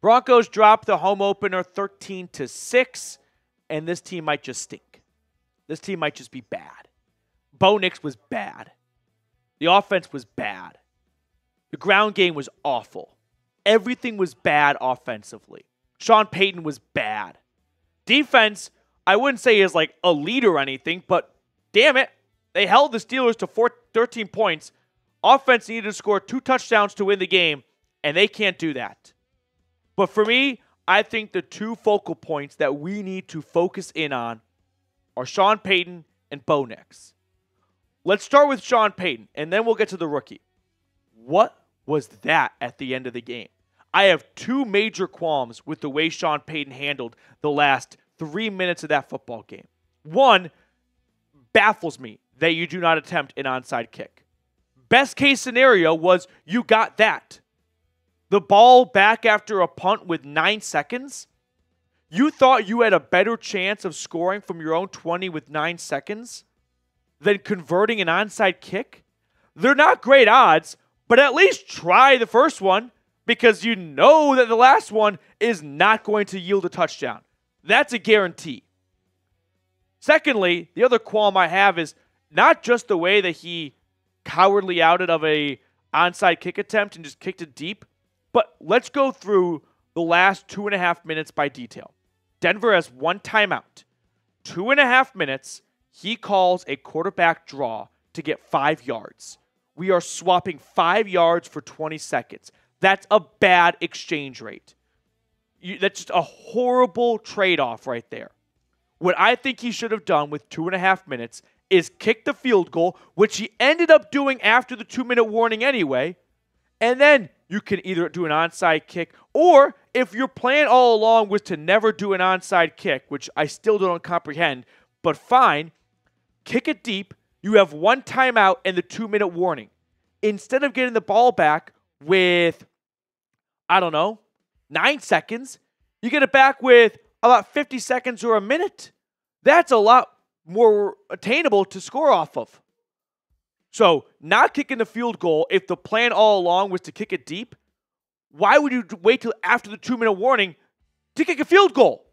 Broncos drop the home opener 13-6, and this team might just stink. This team might just be bad. Bo Nix was bad. The offense was bad. The ground game was awful. Everything was bad offensively. Shawn Peyton was bad. Defense, I wouldn't say is like a lead or anything, but damn it, they held the Steelers to 13 points. Offense needed to score 2 touchdowns to win the game, and they can't do that. But for me, I think the 2 focal points that we need to focus in on are Shawn Peyton and Bo Nix. Let's start with Shawn Peyton, and then we'll get to the rookie. What was that at the end of the game? I have 2 major qualms with the way Shawn Peyton handled the last 3 minutes of that football game. One, baffles me that you do not attempt an onside kick. Best case scenario was you got that. The ball back after a punt with 9 seconds. You thought you had a better chance of scoring from your own 20 with 9 seconds than converting an onside kick? They're not great odds, but at least try the first one because you know that the last one is not going to yield a touchdown. That's a guarantee. Secondly, the other qualm I have is not just the way that he cowardly outed of a onside kick attempt and just kicked it deep, but let's go through the last 2.5 minutes by detail. Denver has 1 timeout. 2.5 minutes, he calls a quarterback draw to get 5 yards. We are swapping 5 yards for 20 seconds. That's a bad exchange rate. That's just a horrible trade-off right there. What I think he should have done with 2.5 minutes is kick the field goal, which he ended up doing after the 2-minute warning anyway, and then you can either do an onside kick, or if your plan all along was to never do an onside kick, which I still don't comprehend, but fine, kick it deep, you have 1 timeout and the 2-minute warning. Instead of getting the ball back with, 9 seconds, you get it back with about 50 seconds or a minute. That's a lot more attainable to score off of. So, not kicking the field goal, if the plan all along was to kick it deep, why would you wait till after the 2-minute warning to kick a field goal?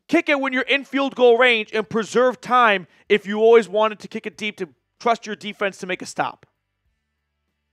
Kick it when you're in field goal range and preserve time if you always wanted to kick it deep to trust your defense to make a stop.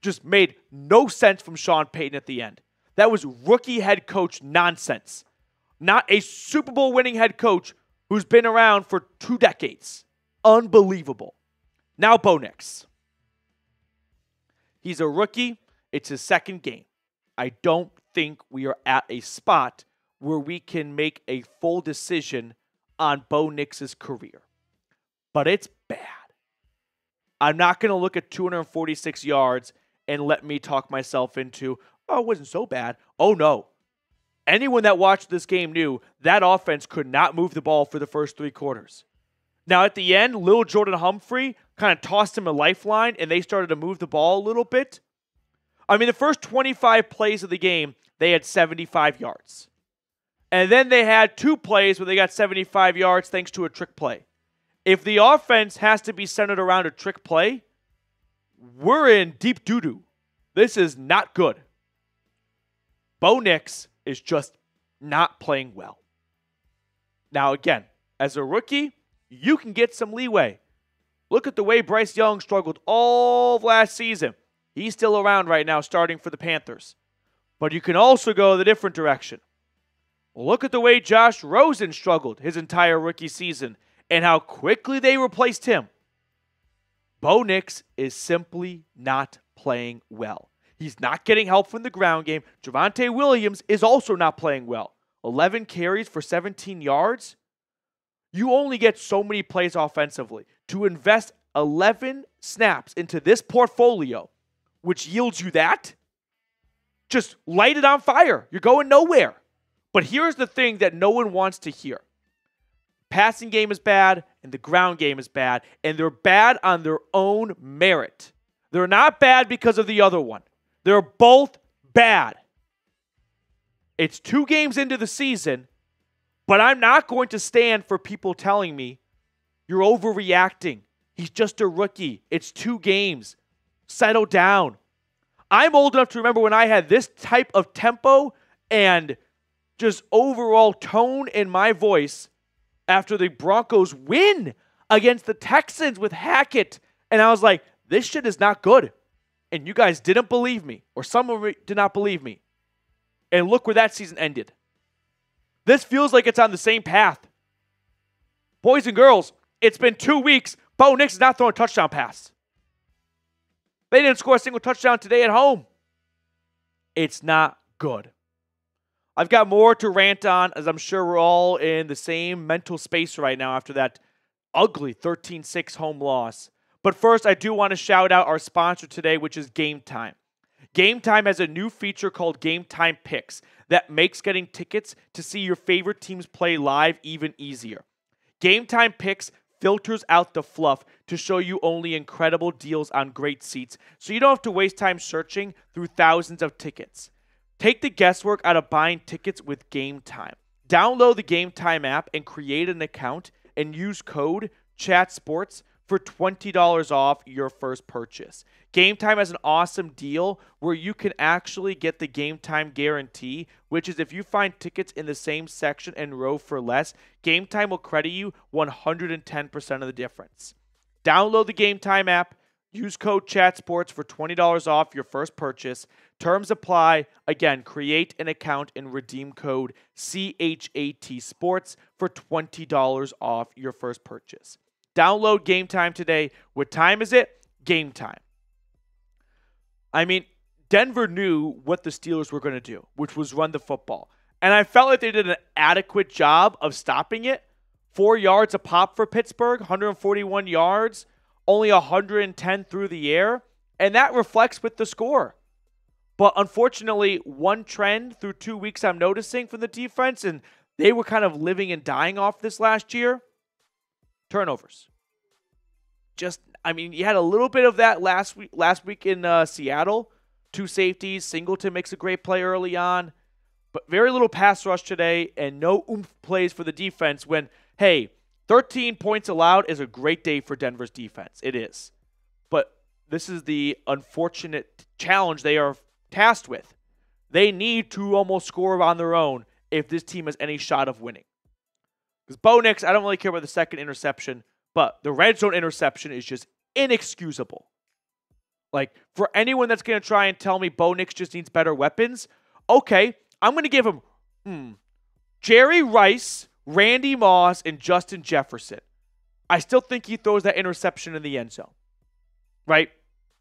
Just made no sense from Shawn Peyton at the end. That was rookie head coach nonsense. Not a Super Bowl winning head coach who's been around for 2 decades. Unbelievable. Now Bo Nix. He's a rookie. It's his 2nd game. I don't think we are at a spot where we can make a full decision on Bo Nix's career. But it's bad. I'm not going to look at 246 yards and let me talk myself into, oh, it wasn't so bad. Oh, no. Anyone that watched this game knew that offense could not move the ball for the first 3 quarters. Now, at the end, Lil Jordan Humphrey kind of tossed him a lifeline, and they started to move the ball a little bit. I mean, the first 25 plays of the game, they had 75 yards. And then they had 2 plays where they got 75 yards thanks to a trick play. If the offense has to be centered around a trick play, we're in deep doo-doo. This is not good. Bo Nix is just not playing well. Now, again, as a rookie, you can get some leeway. Look at the way Bryce Young struggled all of last season. He's still around right now starting for the Panthers. But you can also go the different direction. Look at the way Josh Rosen struggled his entire rookie season and how quickly they replaced him. Bo Nix is simply not playing well. He's not getting help from the ground game. Javonte Williams is also not playing well. 11 carries for 17 yards. You only get so many plays offensively. To invest 11 snaps into this portfolio, which yields you that, just light it on fire. You're going nowhere. But here's the thing that no one wants to hear. Passing game is bad, and the ground game is bad, and they're bad on their own merit. They're not bad because of the other one. They're both bad. It's 2 games into the season, but I'm not going to stand for people telling me you're overreacting. He's just a rookie. It's 2 games. Settle down. I'm old enough to remember when I had this type of tempo and just overall tone in my voice after the Broncos win against the Texans with Hackett. And I was like, this shit is not good. And you guys didn't believe me, or some of you did not believe me. And look where that season ended. This feels like it's on the same path. Boys and girls, it's been 2 weeks. Bo Nix is not throwing a touchdown pass. They didn't score a single touchdown today at home. It's not good. I've got more to rant on, as I'm sure we're all in the same mental space right now after that ugly 13-6 home loss. But first, I do want to shout out our sponsor today, which is Game Time. Game Time has a new feature called Game Time Picks that makes getting tickets to see your favorite teams play live even easier. Game Time Picks filters out the fluff to show you only incredible deals on great seats, so you don't have to waste time searching through thousands of tickets. Take the guesswork out of buying tickets with Game Time. Download the Game Time app and create an account and use code CHATSPORTS for $20 off your first purchase. Game Time has an awesome deal where you can actually get the Game Time guarantee, which is if you find tickets in the same section and row for less, Game Time will credit you 110% of the difference. Download the Game Time app, use code CHATSPORTS for $20 off your first purchase. Terms apply. Again, create an account and redeem code CHAT Sports for $20 off your first purchase. Download Game Time today. What time is it? Game time. I mean, Denver knew what the Steelers were going to do, which was run the football. And I felt like they did an adequate job of stopping it. 4 yards a pop for Pittsburgh, 141 yards, only 110 through the air. And that reflects with the score. But unfortunately, one trend through 2 weeks I'm noticing from the defense, and they were kind of living and dying off this last year, turnovers. You had a little bit of that last week in Seattle. 2 safeties. Singleton makes a great play early on. But very little pass rush today and no oomph plays for the defense when, hey, 13 points allowed is a great day for Denver's defense. It is. But this is the unfortunate challenge they are tasked with. They need to almost score on their own if this team has any shot of winning. Because Bo Nix, I don't really care about the second interception, but the red zone interception is just inexcusable. Like, for anyone that's going to try and tell me Bo Nix just needs better weapons, okay, I'm going to give him Jerry Rice, Randy Moss, and Justin Jefferson. I still think he throws that interception in the end zone, right?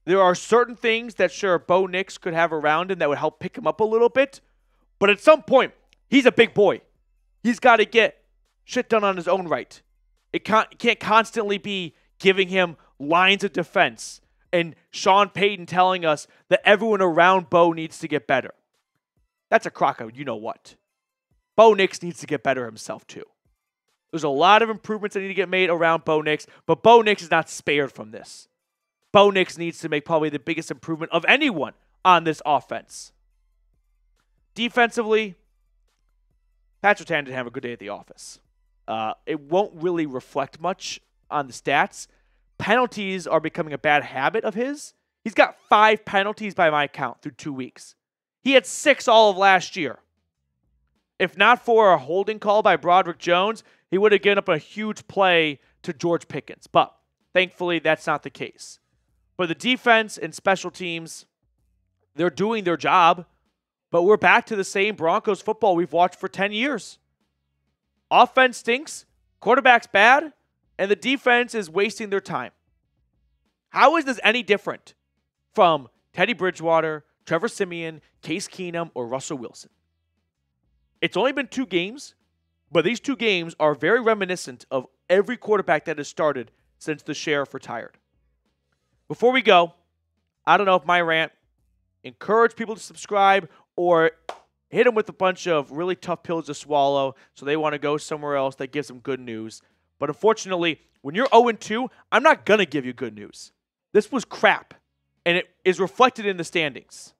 There are certain things that, sure, Bo Nix could have around him that would help pick him up a little bit, but at some point, he's a big boy. He's got to get shit done on his own right. It can't constantly be giving him lines of defense and Shawn Peyton telling us that everyone around Bo needs to get better. That's a crock of you know what. Bo Nix needs to get better himself too. There's a lot of improvements that need to get made around Bo Nix, but Bo Nix is not spared from this. Bo Nix needs to make probably the biggest improvement of anyone on this offense. Defensively, Patrick Surtain didn't have a good day at the office. It won't really reflect much on the stats. Penalties are becoming a bad habit of his. He's got 5 penalties by my count through 2 weeks. He had 6 all of last year. If not for a holding call by Broderick Jones, he would have given up a huge play to George Pickens. But thankfully, that's not the case. But the defense and special teams, they're doing their job. But we're back to the same Broncos football we've watched for 10 years. Offense stinks, quarterback's bad, and the defense is wasting their time. How is this any different from Teddy Bridgewater, Trevor Siemian, Case Keenum, or Russell Wilson? It's only been 2 games, but these 2 games are very reminiscent of every quarterback that has started since the sheriff retired. Before we go, I don't know if my rant encouraged people to subscribe or hit them with a bunch of really tough pills to swallow so they want to go somewhere else that gives them good news. But unfortunately, when you're 0-2, I'm not going to give you good news. This was crap, and it is reflected in the standings.